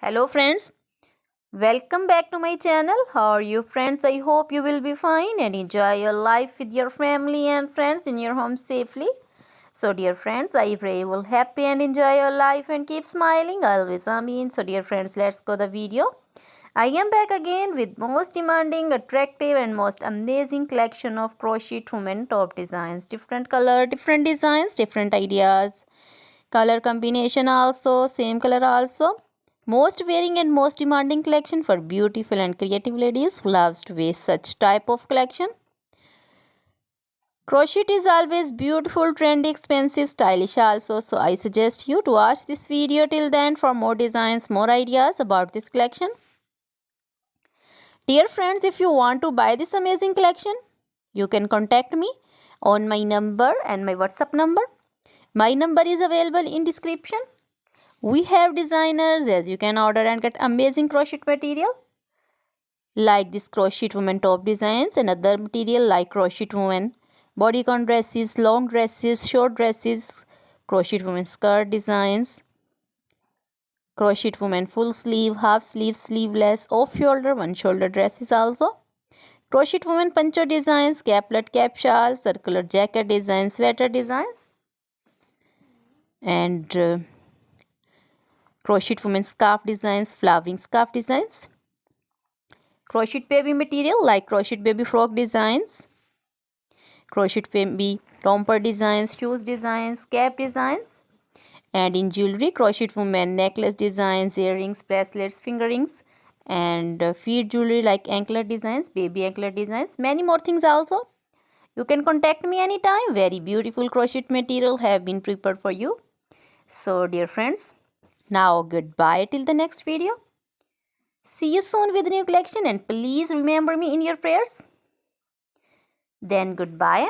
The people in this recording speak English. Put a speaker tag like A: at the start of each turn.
A: Hello friends, welcome back to my channel. How are you friends? I hope you will be fine and enjoy your life with your family and friends in your home safely. So dear friends, I pray you will happy and enjoy your life and keep smiling always. Amen. So dear friends, let's go the video. I am back again with most demanding, attractive and most amazing collection of crochet women top designs. Different color, different designs, different ideas. Color combination also, same color also. Most wearing and most demanding collection for beautiful and creative ladies who loves to wear such type of collection. Crochet is always beautiful, trendy, expensive, stylish also. So I suggest you to watch this video till then for more designs, more ideas about this collection. Dear friends, if you want to buy this amazing collection, you can contact me on my number and my WhatsApp number. My number is available in description. We have designers as you can order and get amazing crochet material like this crochet woman top designs and other material like crochet woman bodycon dresses, long dresses, short dresses, crochet woman skirt designs, crochet woman full sleeve, half sleeve, sleeveless, off shoulder, one shoulder dresses also. Crochet woman poncho designs, caplet cap shawl, circular jacket designs, sweater designs, and crochet woman scarf designs, flowering scarf designs. Crochet baby material like crochet baby frock designs, crochet baby romper designs, shoes designs, cap designs, and in jewelry crochet woman necklace designs, earrings, bracelets, finger rings, and feet jewelry like anklet designs, baby anklet designs, many more things also. You can contact me anytime. Very beautiful crochet material have been prepared for you. So dear friends, now goodbye till the next video. See you soon with new collection and please remember me in your prayers. Then goodbye.